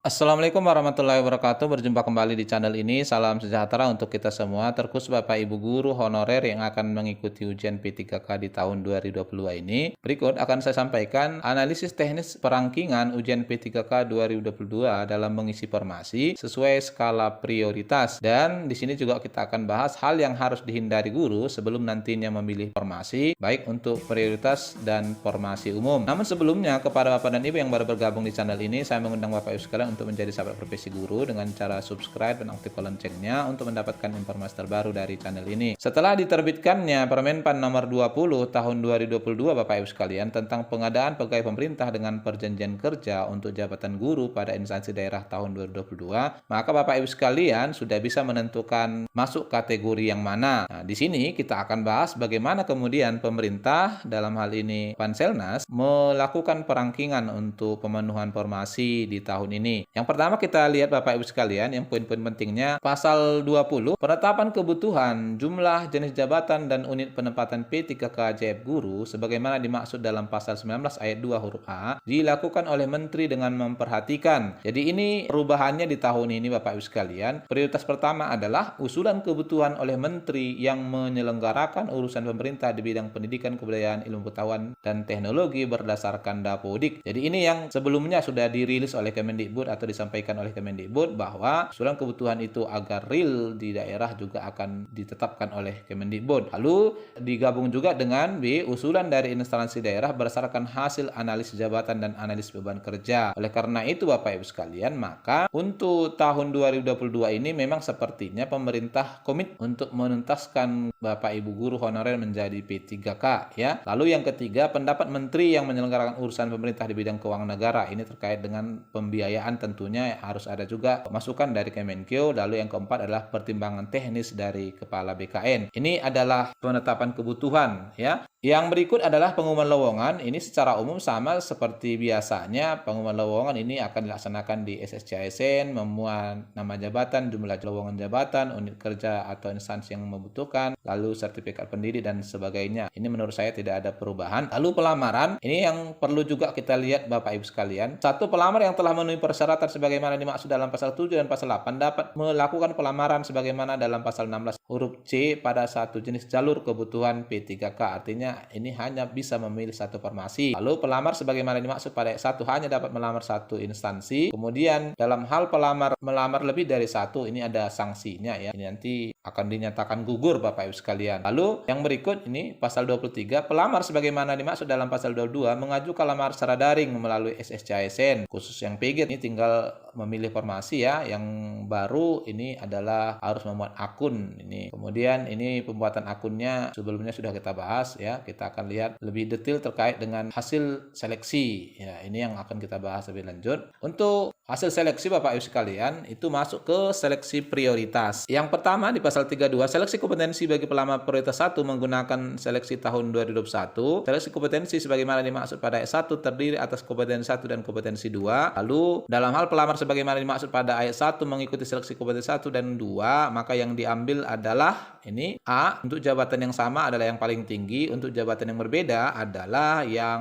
Assalamualaikum warahmatullahi wabarakatuh. Berjumpa kembali di channel ini. Salam sejahtera untuk kita semua, terkhusus Bapak Ibu guru honorer yang akan mengikuti ujian P3K di tahun 2022 ini. Berikut akan saya sampaikan analisis teknis perangkingan ujian P3K 2022 dalam mengisi formasi sesuai skala prioritas. Dan di sini juga kita akan bahas hal yang harus dihindari guru sebelum nantinya memilih formasi, baik untuk prioritas dan formasi umum. Namun sebelumnya, kepada Bapak dan Ibu yang baru bergabung di channel ini, saya mengundang Bapak Ibu sekalian untuk menjadi sahabat profesi guru dengan cara subscribe dan aktifkan loncengnya untuk mendapatkan informasi terbaru dari channel ini. Setelah diterbitkannya Permenpan nomor 20 tahun 2022 Bapak Ibu sekalian tentang pengadaan pegawai pemerintah dengan perjanjian kerja untuk jabatan guru pada instansi daerah tahun 2022, maka Bapak Ibu sekalian sudah bisa menentukan masuk kategori yang mana. Nah, di sini kita akan bahas bagaimana kemudian pemerintah dalam hal ini Panselnas melakukan perangkingan untuk pemenuhan formasi di tahun ini. Yang pertama kita lihat Bapak Ibu sekalian, yang poin-poin pentingnya pasal 20, penetapan kebutuhan, jumlah, jenis jabatan dan unit penempatan P3K JF guru sebagaimana dimaksud dalam pasal 19 ayat 2 huruf A dilakukan oleh menteri dengan memperhatikan. Jadi ini perubahannya di tahun ini Bapak Ibu sekalian. Prioritas pertama adalah usulan kebutuhan oleh menteri yang menyelenggarakan urusan pemerintah di bidang pendidikan, kebudayaan, ilmu pengetahuan dan teknologi berdasarkan Dapodik. Jadi ini yang sebelumnya sudah dirilis oleh Kemendikbud atau disampaikan oleh Kemendikbud bahwa usulan kebutuhan itu agar real di daerah juga akan ditetapkan oleh Kemendikbud. Lalu digabung juga dengan B, usulan dari instansi daerah berdasarkan hasil analisis jabatan dan analisis beban kerja. Oleh karena itu Bapak Ibu sekalian, maka untuk tahun 2022 ini memang sepertinya pemerintah komit untuk menuntaskan Bapak Ibu guru honorer menjadi P3K ya. Lalu yang ketiga, pendapat menteri yang menyelenggarakan urusan pemerintah di bidang keuangan negara. Ini terkait dengan pembiayaan, tentunya harus ada juga masukan dari Kemenkeu. Lalu yang keempat adalah pertimbangan teknis dari kepala BKN. Ini adalah penetapan kebutuhan ya. Yang berikut adalah pengumuman lowongan. Ini secara umum sama seperti biasanya. Pengumuman lowongan ini akan dilaksanakan di SSC-ASN, memuat nama jabatan, jumlah lowongan jabatan, unit kerja atau instansi yang membutuhkan, lalu sertifikat pendidik dan sebagainya. Ini menurut saya tidak ada perubahan. Lalu pelamaran, ini yang perlu juga kita lihat Bapak Ibu sekalian. Satu, pelamar yang telah memenuhi persyaratan sebagaimana dimaksud dalam pasal 7 dan pasal 8 dapat melakukan pelamaran sebagaimana dalam pasal 16 huruf C pada satu jenis jalur kebutuhan P3K. Artinya ini hanya bisa memilih satu formasi. Lalu pelamar sebagaimana dimaksud pada ayat 1 hanya dapat melamar satu instansi. Kemudian dalam hal pelamar melamar lebih dari satu, ini ada sanksinya ya. Ini nanti akan dinyatakan gugur Bapak Ibu sekalian. Lalu yang berikut ini pasal 23, pelamar sebagaimana dimaksud dalam pasal 22 mengajukan lamar secara daring melalui SSC-ASN. Khusus yang PG ini tinggal memilih formasi ya. Yang baru ini adalah harus membuat akun ini. Kemudian ini pembuatan akunnya sebelumnya sudah kita bahas ya. Kita akan lihat lebih detail terkait dengan hasil seleksi ya. Ini yang akan kita bahas lebih lanjut. Untuk hasil seleksi Bapak Ibu sekalian itu masuk ke seleksi prioritas. Yang pertama di pasal 32, seleksi kompetensi bagi pelamar prioritas 1 menggunakan seleksi tahun 2021. Seleksi kompetensi sebagaimana dimaksud pada ayat 1 terdiri atas kompetensi 1 dan kompetensi 2. Lalu dalam hal pelamar sebagaimana dimaksud pada ayat 1 mengikuti seleksi kompetensi 1 dan 2, maka yang diambil adalah ini A, untuk jabatan yang sama adalah yang paling tinggi, untuk jabatan yang berbeda adalah yang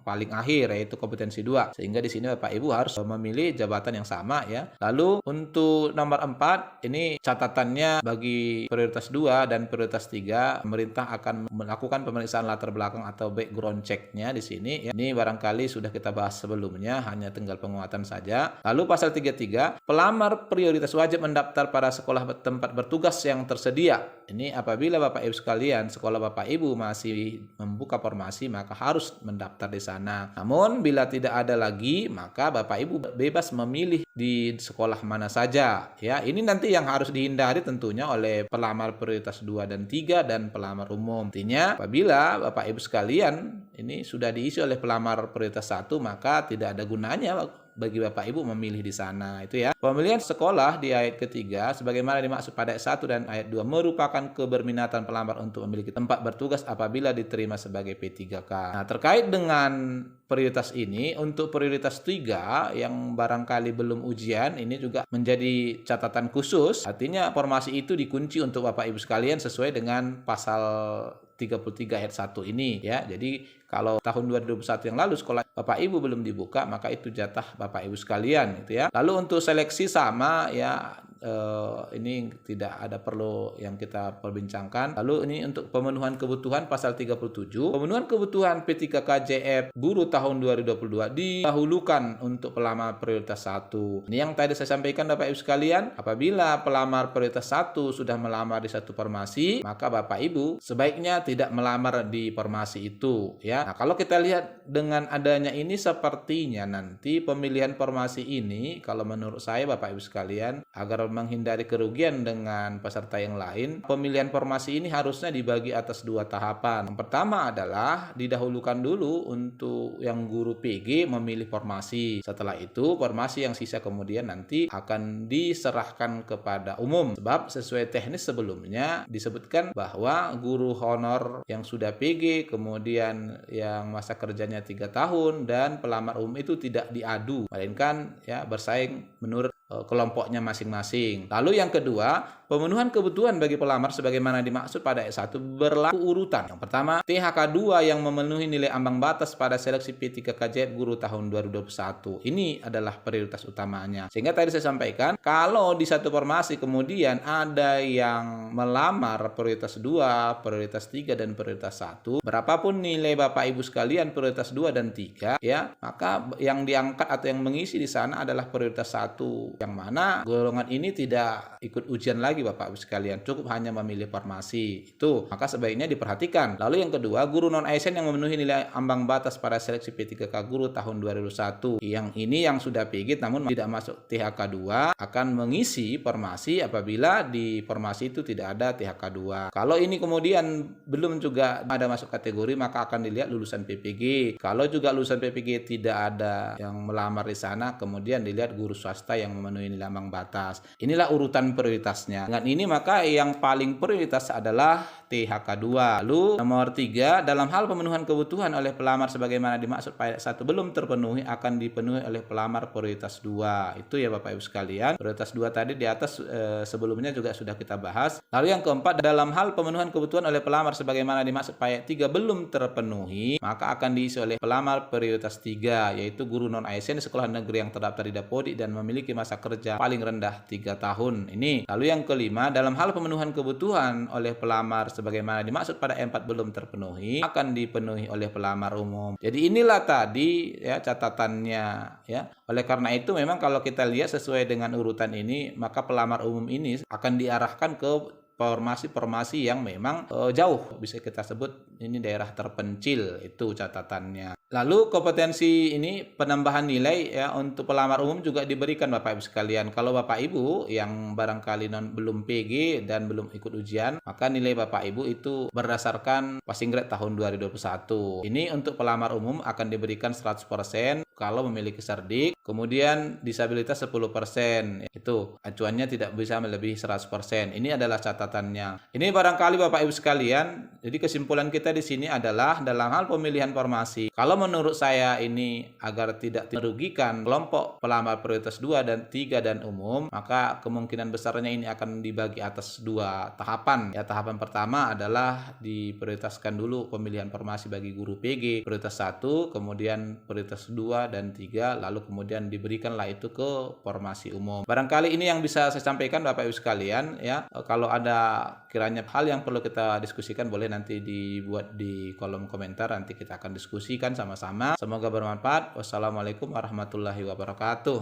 paling akhir yaitu kompetensi 2. Sehingga di sini Bapak Ibu harus memilih jabatan yang sama ya. Lalu untuk nomor 4 ini catatannya bagi prioritas 2 dan prioritas 3, pemerintah akan melakukan pemeriksaan latar belakang atau background check-nya di sini ya. Ini barangkali sudah kita bahas sebelumnya, hanya tinggal penguatan saja. Lalu pasal 33, pelamar prioritas wajib mendaftar pada sekolah tempat bertugas yang tersedia. Ini apabila Bapak Ibu sekalian sekolah Bapak Ibu masih membuka formasi maka harus mendaftar di sana. Namun bila tidak ada lagi maka Bapak Ibu bebas memilih di sekolah mana saja ya. Ini nanti yang harus dihindari tentunya oleh pelamar prioritas 2 dan 3 dan pelamar umum. Artinya apabila Bapak Ibu sekalian ini sudah diisi oleh pelamar prioritas 1 maka tidak ada gunanya bagi Bapak Ibu memilih di sana itu ya. Pemilihan sekolah di ayat ketiga sebagaimana dimaksud pada ayat 1 dan ayat 2 merupakan keberminatan pelamar untuk memiliki tempat bertugas apabila diterima sebagai P3K. Nah, terkait dengan prioritas ini, untuk prioritas 3 yang barangkali belum ujian, ini juga menjadi catatan khusus. Artinya formasi itu dikunci untuk Bapak Ibu sekalian sesuai dengan pasal 33 ayat 1 ini ya. Jadi kalau tahun 2021 yang lalu sekolah Bapak Ibu belum dibuka, maka itu jatah Bapak Ibu sekalian gitu ya. Lalu untuk seleksi sama ya, ini tidak ada perlu yang kita perbincangkan. Lalu ini untuk pemenuhan kebutuhan pasal 37. Pemenuhan kebutuhan P3KJF guru tahun 2022 didahulukan untuk pelamar prioritas 1. Ini yang tadi saya sampaikan Bapak Ibu sekalian, apabila pelamar prioritas 1 sudah melamar di satu formasi, maka Bapak Ibu sebaiknya tidak melamar di formasi itu ya. Nah, kalau kita lihat dengan adanya ini sepertinya nanti pemilihan formasi ini, kalau menurut saya Bapak Ibu sekalian, agar menghindari kerugian dengan peserta yang lain, pemilihan formasi ini harusnya dibagi atas 2 tahapan. Yang pertama adalah didahulukan dulu untuk yang guru PG memilih formasi. Setelah itu formasi yang sisa kemudian nanti akan diserahkan kepada umum. Sebab sesuai teknis sebelumnya disebutkan bahwa guru honor yang sudah PG kemudian yang masa kerjanya 3 tahun dan pelamar umum itu tidak diadu, melainkan ya bersaing menurut kelompoknya masing-masing. Lalu yang kedua, pemenuhan kebutuhan bagi pelamar sebagaimana dimaksud pada ayat 1 berlaku urutan. Yang pertama, THK2 yang memenuhi nilai ambang batas pada seleksi P3KJF guru tahun 2021. Ini adalah prioritas utamanya. Sehingga tadi saya sampaikan, kalau di satu formasi kemudian ada yang melamar prioritas 2, prioritas 3 dan prioritas 1, berapapun nilai Bapak Ibu sekalian prioritas 2 dan 3 ya, maka yang diangkat atau yang mengisi di sana adalah prioritas 1. Yang mana golongan ini tidak ikut ujian lagi Bapak Ibu sekalian, cukup hanya memilih formasi itu, maka sebaiknya diperhatikan. Lalu yang kedua, guru non ASN yang memenuhi nilai ambang batas pada seleksi P3K guru tahun 2021, yang ini yang sudah PG namun tidak masuk THK2 akan mengisi formasi apabila di formasi itu tidak ada THK2. Kalau ini kemudian belum juga ada masuk kategori, maka akan dilihat lulusan PPG. Kalau juga lulusan PPG tidak ada yang melamar di sana, kemudian dilihat guru swasta yang memenuhi nilai ambang batas. Inilah urutan prioritasnya. Dengan ini maka yang paling prioritas adalah THK2. Lalu nomor 3, dalam hal pemenuhan kebutuhan oleh pelamar sebagaimana dimaksud pada ayat 1 belum terpenuhi akan dipenuhi oleh pelamar prioritas 2. Itu ya Bapak Ibu sekalian. Prioritas 2 tadi di atas sebelumnya juga sudah kita bahas. Lalu yang keempat, dalam hal pemenuhan kebutuhan oleh pelamar sebagaimana dimaksud pada ayat 3 belum terpenuhi, maka akan diisi oleh pelamar prioritas 3, yaitu guru non ASN di sekolah negeri yang terdaftar di Dapodi dan memiliki masa kerja paling rendah 3 tahun. Ini. Lalu yang kelima, dalam hal pemenuhan kebutuhan oleh pelamar sebagaimana dimaksud pada 4 belum terpenuhi, akan dipenuhi oleh pelamar umum. Jadi inilah tadi ya catatannya ya. Oleh karena itu memang kalau kita lihat sesuai dengan urutan ini, maka pelamar umum ini akan diarahkan ke formasi-formasi yang memang jauh, bisa kita sebut ini daerah terpencil, itu catatannya. Lalu kompetensi ini penambahan nilai ya untuk pelamar umum juga diberikan Bapak Ibu sekalian. Kalau Bapak Ibu yang barangkali belum PG dan belum ikut ujian, maka nilai Bapak Ibu itu berdasarkan passing grade tahun 2021. Ini untuk pelamar umum akan diberikan 100% kalau memiliki cerdik, kemudian disabilitas 10%. Itu acuannya tidak bisa melebihi 100%. Ini adalah catatannya. Ini barangkali Bapak Ibu sekalian, jadi kesimpulan kita di sini adalah dalam hal pemilihan formasi, kalau menurut saya ini agar tidak merugikan kelompok pelamar prioritas 2 dan 3 dan umum, maka kemungkinan besarnya ini akan dibagi atas 2 tahapan. Ya, tahapan pertama adalah diprioritaskan dulu pemilihan formasi bagi guru PG prioritas 1, kemudian prioritas 2 dan 3, lalu kemudian diberikanlah itu ke formasi umum. Barangkali ini yang bisa saya sampaikan Bapak Ibu sekalian ya. Kalau ada kiranya hal yang perlu kita diskusikan, boleh nanti dibuat di kolom komentar, nanti kita akan diskusikan sama-sama. Semoga bermanfaat. Wassalamualaikum warahmatullahi wabarakatuh.